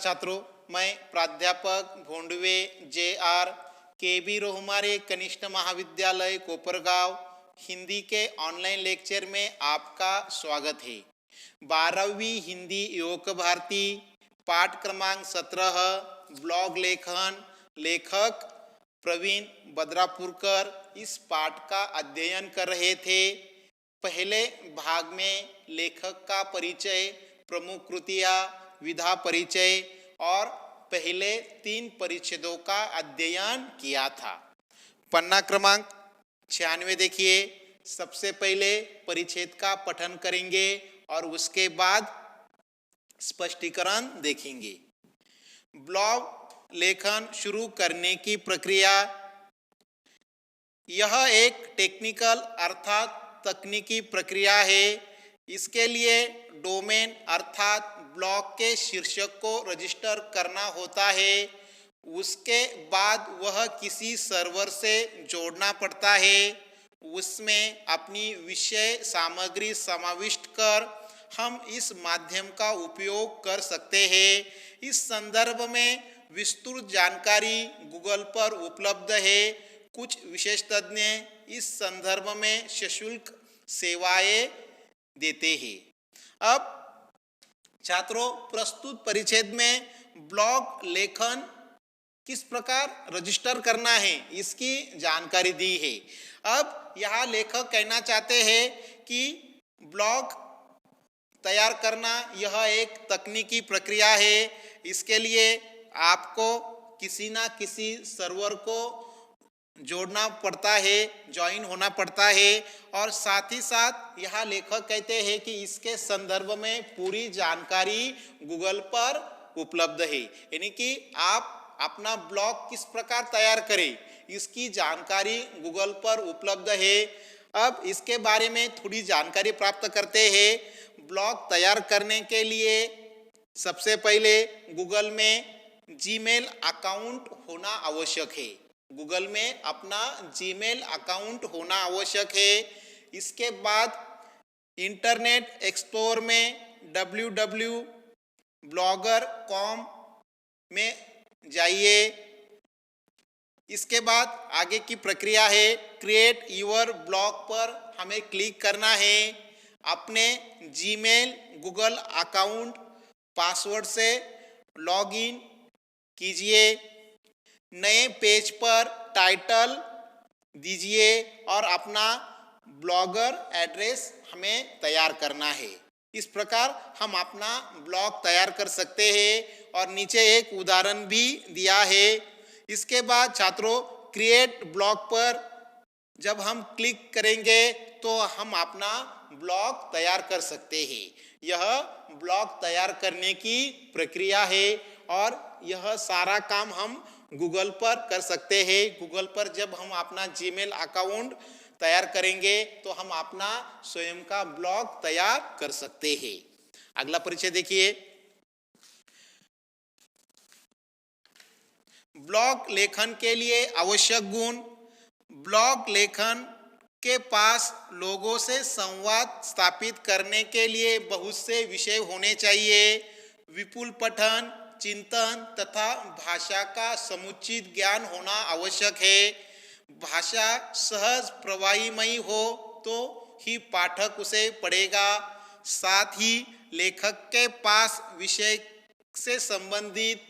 छात्रों, मैं प्राध्यापक भोंडवे JR KB रोहमारे कनिष्ठ महाविद्यालय कोपरगांव हिंदी के ऑनलाइन लेक्चर में आपका स्वागत है। 12वीं हिंदी योग भारती पाठ क्रमांक 17 ब्लॉग लेखन, लेखक प्रवीण बद्रापुरकर इस पाठ का अध्ययन कर रहे थे। पहले भाग में लेखक का परिचय, प्रमुख कृतियाँ, विधा परिचय और पहले 3 परिच्छेदों का अध्ययन किया था। पन्ना क्रमांक 96 देखिए। सबसे पहले परिच्छेद का पठन करेंगे और उसके बाद स्पष्टीकरण देखेंगे। ब्लॉग लेखन शुरू करने की प्रक्रिया। यह एक टेक्निकल अर्थात तकनीकी प्रक्रिया है। इसके लिए डोमेन अर्थात ब्लॉग के शीर्षक को रजिस्टर करना होता है। उसके बाद वह किसी सर्वर से जोड़ना पड़ता है। उसमें अपनी विषय सामग्री समाविष्ट कर हम इस माध्यम का उपयोग कर सकते हैं। इस संदर्भ में विस्तृत जानकारी गूगल पर उपलब्ध है। कुछ विशेषज्ञ इस संदर्भ में सशुल्क सेवाएं देते हैं। अब छात्रों, प्रस्तुत परिच्छेद में ब्लॉग लेखन किस प्रकार रजिस्टर करना है इसकी जानकारी दी है। अब यहाँ लेखक कहना चाहते हैं कि ब्लॉग तैयार करना यह एक तकनीकी प्रक्रिया है। इसके लिए आपको किसी ना किसी सर्वर को जोड़ना पड़ता है, ज्वाइन होना पड़ता है। और साथ ही साथ यहाँ लेखक कहते हैं कि इसके संदर्भ में पूरी जानकारी गूगल पर उपलब्ध है। यानी कि आप अपना ब्लॉग किस प्रकार तैयार करें इसकी जानकारी गूगल पर उपलब्ध है। अब इसके बारे में थोड़ी जानकारी प्राप्त करते हैं। ब्लॉग तैयार करने के लिए सबसे पहले गूगल में जीमेल अकाउंट होना आवश्यक है। गूगल में अपना जीमेल अकाउंट होना आवश्यक है। इसके बाद इंटरनेट एक्सप्लोरर में www.blogger.com में जाइए। इसके बाद आगे की प्रक्रिया है क्रिएट यूर ब्लॉग पर हमें क्लिक करना है। अपने जीमेल गूगल अकाउंट पासवर्ड से लॉगिन कीजिए। नए पेज पर टाइटल दीजिए और अपना ब्लॉगर एड्रेस हमें तैयार करना है। इस प्रकार हम अपना ब्लॉग तैयार कर सकते हैं और नीचे एक उदाहरण भी दिया है। इसके बाद छात्रों, क्रिएट ब्लॉग पर जब हम क्लिक करेंगे तो हम अपना ब्लॉग तैयार कर सकते हैं। यह ब्लॉग तैयार करने की प्रक्रिया है और यह सारा काम हम गूगल पर कर सकते हैं। गूगल पर जब हम अपना जीमेल अकाउंट तैयार करेंगे तो हम अपना स्वयं का ब्लॉग तैयार कर सकते हैं। अगला परिचय देखिए। ब्लॉग लेखन के लिए आवश्यक गुण। ब्लॉग लेखन के पास लोगों से संवाद स्थापित करने के लिए बहुत से विषय होने चाहिए। विपुल पठन, चिंतन तथा भाषा का समुचित ज्ञान होना आवश्यक है। भाषा सहज प्रवाहीमयी हो तो ही पाठक उसे पढ़ेगा। साथ ही लेखक के पास विषय से संबंधित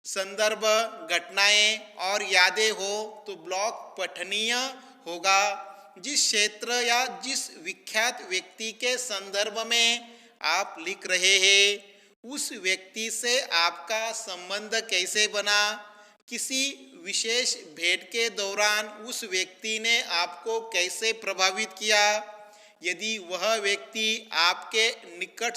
संदर्भ, घटनाएं और यादें हो तो ब्लॉग पठनीय होगा। जिस क्षेत्र या जिस विख्यात व्यक्ति के संदर्भ में आप लिख रहे हैं उस व्यक्ति से आपका संबंध कैसे बना, किसी विशेष भेंट के दौरान उस व्यक्ति ने आपको कैसे प्रभावित किया, यदि वह व्यक्ति आपके निकट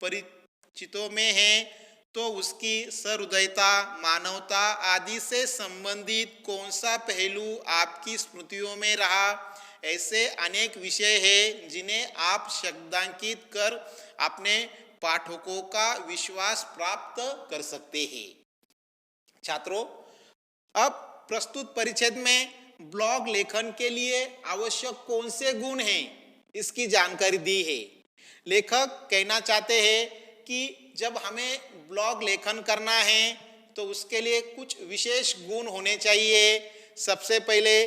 परिचितों में है तो उसकी सहृदयता, मानवता आदि से संबंधित कौन सा पहलू आपकी स्मृतियों में रहा। ऐसे अनेक विषय हैं जिन्हें आप शब्दांकित कर अपने पाठकों का विश्वास प्राप्त कर सकते हैं। छात्रों, अब प्रस्तुत परिच्छेद में ब्लॉग लेखन के लिए आवश्यक कौन से गुण हैं इसकी जानकारी दी है। लेखक कहना चाहते हैं कि जब हमें ब्लॉग लेखन करना है तो उसके लिए कुछ विशेष गुण होने चाहिए। सबसे पहले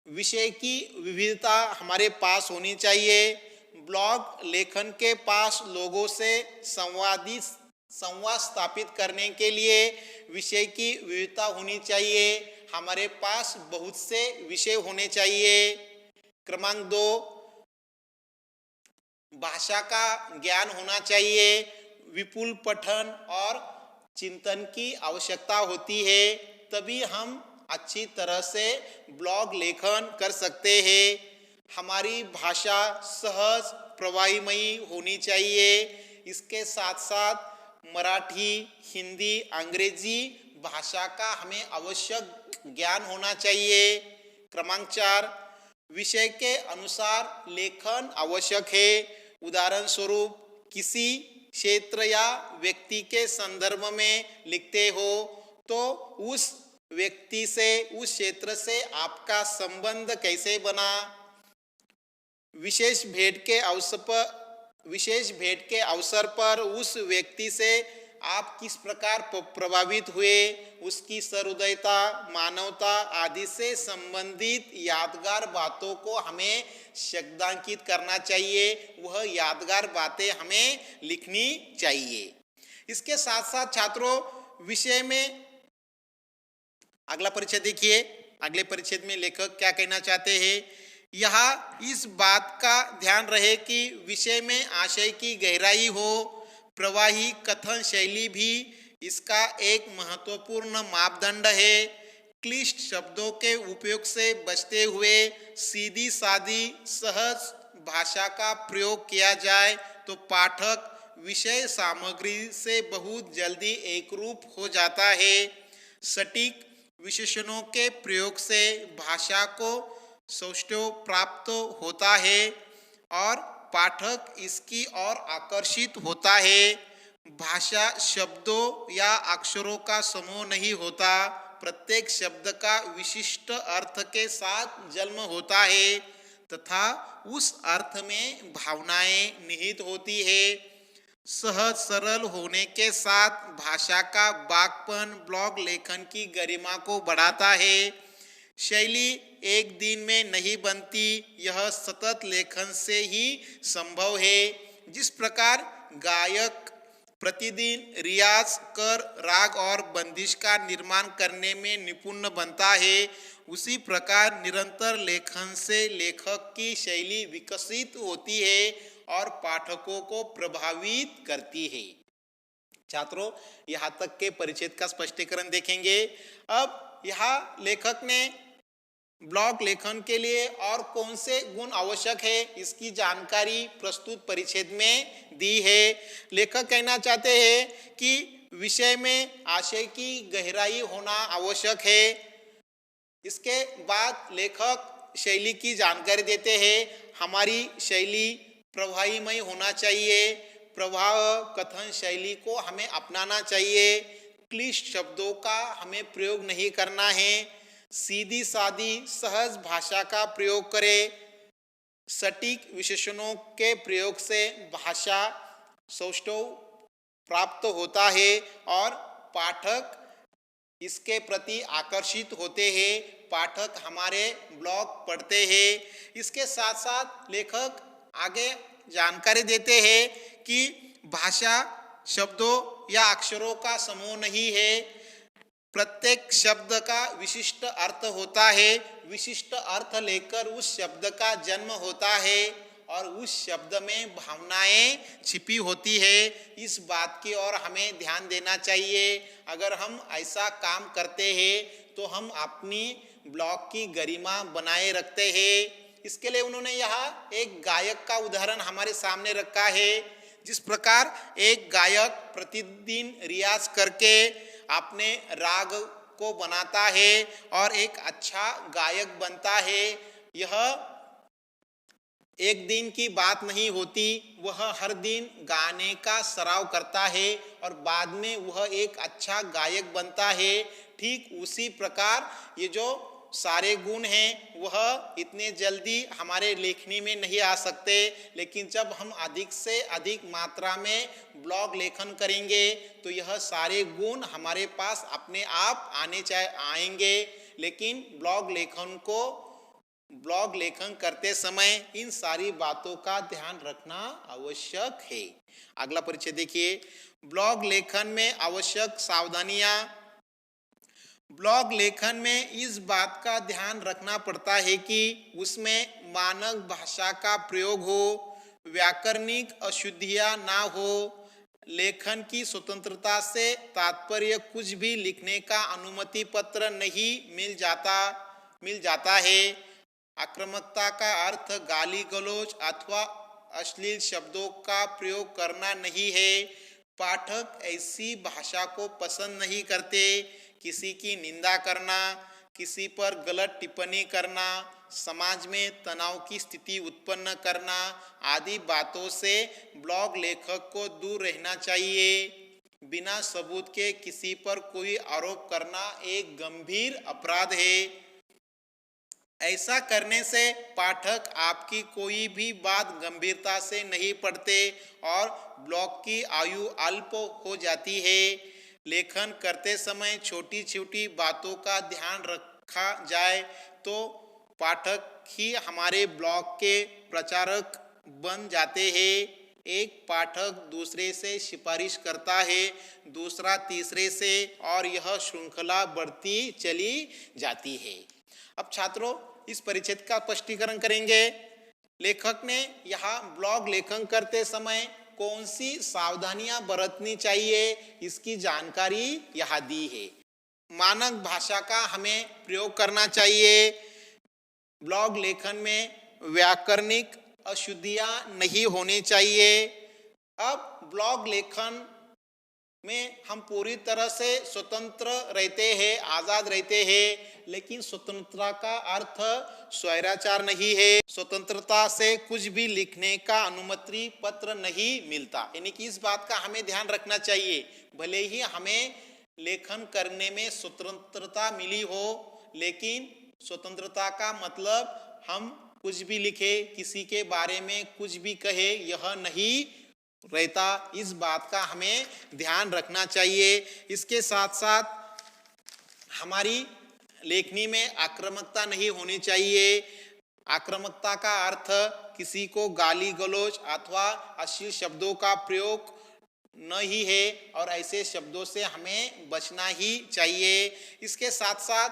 विषय की विविधता हमारे पास होनी चाहिए। ब्लॉग लेखन के पास लोगों से संवाद स्थापित करने के लिए विषय की विविधता होनी चाहिए। हमारे पास बहुत से विषय होने चाहिए। क्रमांक 2, भाषा का ज्ञान होना चाहिए। विपुल पठन और चिंतन की आवश्यकता होती है, तभी हम अच्छी तरह से ब्लॉग लेखन कर सकते हैं। हमारी भाषा सहज प्रवाहीमयी होनी चाहिए। इसके साथ साथ मराठी, हिंदी, अंग्रेजी भाषा का हमें आवश्यक ज्ञान होना चाहिए। क्रमांक 4, विषय के अनुसार लेखन आवश्यक है। उदाहरण स्वरूप किसी क्षेत्र या व्यक्ति के संदर्भ में लिखते हो तो उस व्यक्ति से, उस क्षेत्र से आपका संबंध कैसे बना, विशेष भेंट के अवसर पर उस व्यक्ति से आप किस प्रकार प्रभावित हुए, उसकी सहृदयता, मानवता आदि से संबंधित यादगार बातों को हमें शब्दांकित करना चाहिए। वह यादगार बातें हमें लिखनी चाहिए। इसके साथ साथ छात्रों, विषय में अगला परिच्छेद देखिए। अगले परिच्छेद में लेखक क्या कहना चाहते हैं। यहाँ इस बात का ध्यान रहे कि विषय में आशय की गहराई हो। प्रवाही कथन शैली भी इसका एक महत्वपूर्ण मापदंड है। क्लिष्ट शब्दों के उपयोग से बचते हुए सीधी सादी सहज भाषा का प्रयोग किया जाए तो पाठक विषय सामग्री से बहुत जल्दी एकरूप हो जाता है। सटीक विशेषणों के प्रयोग से भाषा को सौष्ठव प्राप्त होता है और पाठक इसकी ओर आकर्षित होता है। भाषा शब्दों या अक्षरों का समूह नहीं होता, प्रत्येक शब्द का विशिष्ट अर्थ के साथ जन्म होता है तथा उस अर्थ में भावनाएं निहित होती है। सहज सरल होने के साथ भाषा का बाकपन ब्लॉग लेखन की गरिमा को बढ़ाता है। शैली एक दिन में नहीं बनती, यह सतत लेखन से ही संभव है। जिस प्रकार गायक प्रतिदिन रियाज कर राग और बंदिश का निर्माण करने में निपुण बनता है, उसी प्रकार निरंतर लेखन से लेखक की शैली विकसित होती है और पाठकों को प्रभावित करती है। छात्रों, यहाँ तक के परिच्छेद का स्पष्टीकरण देखेंगे। अब यहाँ लेखक ने ब्लॉग लेखन के लिए और कौन से गुण आवश्यक है इसकी जानकारी प्रस्तुत परिच्छेद में दी है। लेखक कहना चाहते हैं कि विषय में आशय की गहराई होना आवश्यक है। इसके बाद लेखक शैली की जानकारी देते हैं। हमारी शैली प्रवाहीमय होना चाहिए। प्रवाह कथन शैली को हमें अपनाना चाहिए। क्लिष्ट शब्दों का हमें प्रयोग नहीं करना है। सीधी सादी सहज भाषा का प्रयोग करें। सटीक विशेषणों के प्रयोग से भाषा सौष्ठव प्राप्त होता है और पाठक इसके प्रति आकर्षित होते हैं। पाठक हमारे ब्लॉग पढ़ते हैं। इसके साथ साथ लेखक आगे जानकारी देते हैं कि भाषा शब्दों या अक्षरों का समूह नहीं है, प्रत्येक शब्द का विशिष्ट अर्थ होता है। विशिष्ट अर्थ लेकर उस शब्द का जन्म होता है और उस शब्द में भावनाएं छिपी होती है। इस बात की ओर हमें ध्यान देना चाहिए। अगर हम ऐसा काम करते हैं तो हम अपनी ब्लॉग की गरिमा बनाए रखते हैं। इसके लिए उन्होंने यहाँ एक गायक का उदाहरण हमारे सामने रखा है। जिस प्रकार एक गायक प्रतिदिन रियाज करके अपने राग को बनाता है और एक अच्छा गायक बनता है, यह एक दिन की बात नहीं होती। वह हर दिन गाने का सराव करता है और बाद में वह एक अच्छा गायक बनता है। ठीक उसी प्रकार ये जो सारे गुण हैं वह इतने जल्दी हमारे लेखनी में नहीं आ सकते, लेकिन जब हम अधिक से अधिक मात्रा में ब्लॉग लेखन करेंगे तो यह सारे गुण हमारे पास अपने आप आएंगे। लेकिन ब्लॉग लेखन करते समय इन सारी बातों का ध्यान रखना आवश्यक है। अगला परिचय देखिए, ब्लॉग लेखन में आवश्यक सावधानियां। ब्लॉग लेखन में इस बात का ध्यान रखना पड़ता है कि उसमें मानक भाषा का प्रयोग हो, व्याकरणिक अशुद्धियां ना हो, लेखन की स्वतंत्रता से तात्पर्य कुछ भी लिखने का अनुमति पत्र नहीं मिल जाता है। आक्रामकता का अर्थ गाली गलौज अथवा अश्लील शब्दों का प्रयोग करना नहीं है। पाठक ऐसी भाषा को पसंद नहीं करते। किसी की निंदा करना, किसी पर गलत टिप्पणी करना, समाज में तनाव की स्थिति उत्पन्न करना आदि बातों से ब्लॉग लेखक को दूर रहना चाहिए। बिना सबूत के किसी पर कोई आरोप करना एक गंभीर अपराध है। ऐसा करने से पाठक आपकी कोई भी बात गंभीरता से नहीं पढ़ते और ब्लॉग की आयु अल्प हो जाती है। लेखन करते समय छोटी छोटी बातों का ध्यान रखा जाए तो पाठक ही हमारे ब्लॉग के प्रचारक बन जाते हैं। एक पाठक दूसरे से सिफारिश करता है, दूसरा तीसरे से, और यह श्रृंखला बढ़ती चली जाती है। अब छात्रों इस परिच्छेद का स्पष्टीकरण करेंगे। लेखक ने यहाँ ब्लॉग लेखन करते समय कौन सी सावधानियां बरतनी चाहिए इसकी जानकारी यहाँ दी है। मानक भाषा का हमें प्रयोग करना चाहिए। ब्लॉग लेखन में व्याकरणिक अशुद्धियां नहीं होनी चाहिए। अब ब्लॉग लेखन में हम पूरी तरह से स्वतंत्र रहते हैं, आजाद रहते हैं, लेकिन स्वतंत्रता का अर्थ स्वैराचार नहीं है। स्वतंत्रता से कुछ भी लिखने का अनुमति पत्र नहीं मिलता, यानी कि इस बात का हमें ध्यान रखना चाहिए। भले ही हमें लेखन करने में स्वतंत्रता मिली हो, लेकिन स्वतंत्रता का मतलब हम कुछ भी लिखे, किसी के बारे में कुछ भी कहे, यह नहीं रहता। इस बात का हमें ध्यान रखना चाहिए। इसके साथ साथ हमारी लेखनी में आक्रामकता नहीं होनी चाहिए। आक्रामकता का अर्थ किसी को गाली गलौज अथवा अश्लील शब्दों का प्रयोग नहीं है और ऐसे शब्दों से हमें बचना ही चाहिए। इसके साथ साथ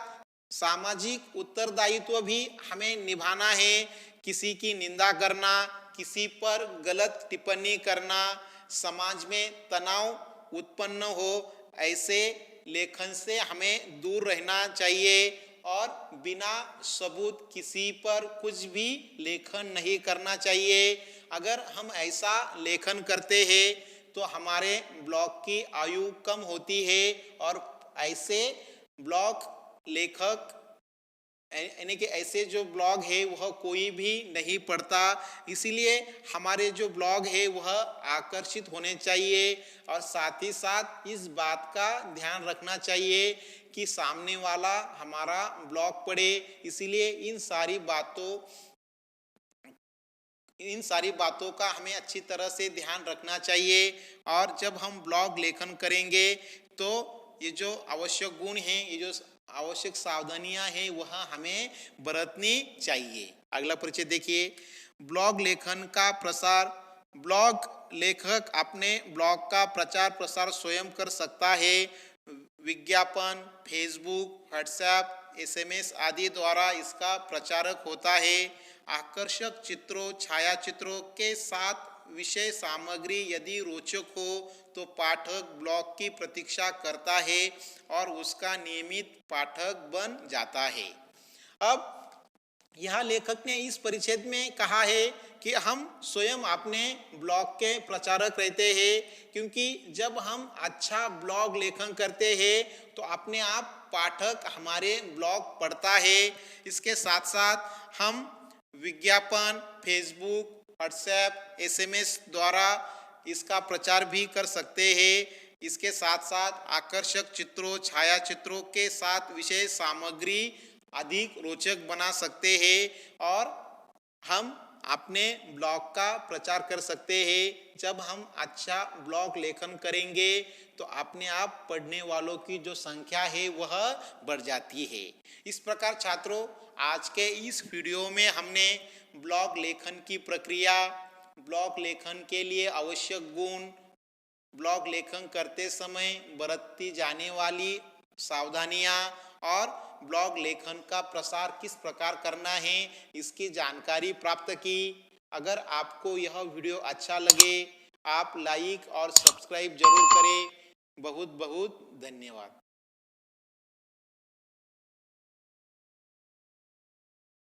सामाजिक उत्तरदायित्व भी हमें निभाना है। किसी की निंदा करना, किसी पर गलत टिप्पणी करना, समाज में तनाव उत्पन्न हो, ऐसे लेखन से हमें दूर रहना चाहिए और बिना सबूत किसी पर कुछ भी लेखन नहीं करना चाहिए। अगर हम ऐसा लेखन करते हैं तो हमारे ब्लॉग की आयु कम होती है और ऐसे ब्लॉग लेखक यानी कि ऐसे जो ब्लॉग है वह कोई भी नहीं पढ़ता। इसीलिए हमारे जो ब्लॉग है वह आकर्षित होने चाहिए और साथ ही साथ इस बात का ध्यान रखना चाहिए कि सामने वाला हमारा ब्लॉग पढ़े। इसीलिए इन सारी बातों का हमें अच्छी तरह से ध्यान रखना चाहिए। और जब हम ब्लॉग लेखन करेंगे तो ये जो आवश्यक गुण हैं, ये जो आवश्यक सावधानियां हैं वह हमें बरतनी चाहिए। अगला परिचय देखिए, ब्लॉग लेखन का प्रसार। ब्लॉग लेखक अपने ब्लॉग का प्रचार प्रसार स्वयं कर सकता है। विज्ञापन, फेसबुक, व्हाट्सएप, एसएमएस आदि द्वारा इसका प्रचारक होता है। आकर्षक चित्रों, छायाचित्रों के साथ विषय सामग्री यदि रोचक हो तो पाठक ब्लॉग की प्रतीक्षा करता है और उसका नियमित पाठक बन जाता है। अब यहाँ लेखक ने इस परिच्छेद में कहा है कि हम स्वयं अपने ब्लॉग के प्रचारक रहते हैं, क्योंकि जब हम अच्छा ब्लॉग लेखन करते हैं तो अपने आप पाठक हमारे ब्लॉग पढ़ता है। इसके साथ साथ हम विज्ञापन, फेसबुक, व्हाट्सएप, एसएमएस द्वारा इसका प्रचार भी कर सकते हैं। इसके साथ साथ आकर्षक चित्रों, छायाचित्रों के साथ विषय सामग्री अधिक रोचक बना सकते हैं और हम अपने ब्लॉग का प्रचार कर सकते हैं। जब हम अच्छा ब्लॉग लेखन करेंगे तो अपने आप पढ़ने वालों की जो संख्या है वह बढ़ जाती है। इस प्रकार छात्रों, आज के इस वीडियो में हमने ब्लॉग लेखन की प्रक्रिया, ब्लॉग लेखन के लिए आवश्यक गुण, ब्लॉग लेखन करते समय बरती जाने वाली सावधानियां और ब्लॉग लेखन का प्रसार किस प्रकार करना है, इसकी जानकारी प्राप्त की। अगर आपको यह वीडियो अच्छा लगे, आप लाइक और सब्सक्राइब जरूर करें। बहुत बहुत धन्यवाद।